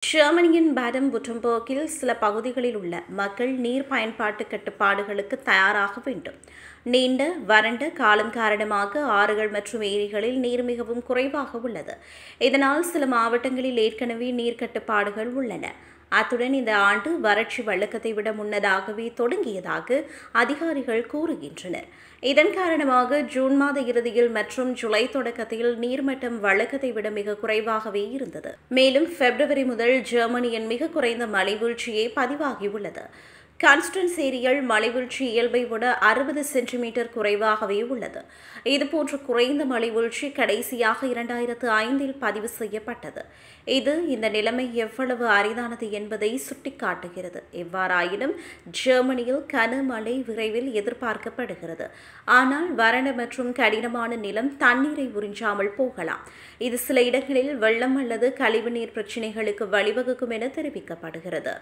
ஜெர்மனியின் பாடன்-württembergல் சில பகுதிகளில் உள்ள மக்கள் நீர் பயன்பாட்டு கட்டுப்பாடுகளுக்கு தயாராக வேண்டும். நீண்ட, வறண்ட காலம் காரணமாக ஆறுகள் மற்றும் ஏரிகளில் நீர் மிகவும் குறைவாக உள்ளது. இதனால் சில மாவட்டங்களில் ஏற்கனவே நீர் கட்டுப்பாடுகள் உள்ளன. அத்துடன் இந்த ஆண்டு வறட்சி வழக்கத்தை விட முன்னதாகவே தொடங்கியதாக அதிகாரிகள் கூறுகின்றனர். இதன் காரணமாக ஜூன் மாத இறுதியில் மற்றும் ஜூலை தொடக்கத்தில் நீர்மட்டம் வழக்கத்தை விட மிக குறைவாகவே இருந்தது. மேலும் பிப்ரவரி முதல் ஜெர்மனியின் மிக குறைந்த மழைவீழ்ச்சியே பதிவாகியுள்ளது. கான்ஸ்டன்ஸ் ஏரியில் மழைவீழ்ச்சி இயல்பை விட 60 சென்டிமீட்டர் குறைவாகவே உள்ளது. இதுபோன்ற குறைந்த மழைவீழ்ச்சி கடைசியாக 2005இல் பதிவு செய்யப்பட்டது. இது இந்த நிலைமை எவ்வளவு அரிதானது என்பதை சுட்டிக்காட்டுகிறது. எவ்வாறாயினும் ஜெர்மனியில் கனமழை விரைவில் எதிர்பார்க்கப்படுகிறது. ஆனால் வறண்ட மற்றும் கடினமான நிலம் தண்ணீரை உறிஞ்சாமல் போகலாம். இது சில இடங்களில் வெள்ளம் அல்லது கழிவுநீர் பிரச்சினைகளுக்கு வழிவகுக்கும் என தெரிவிக்கப்படுகிறது.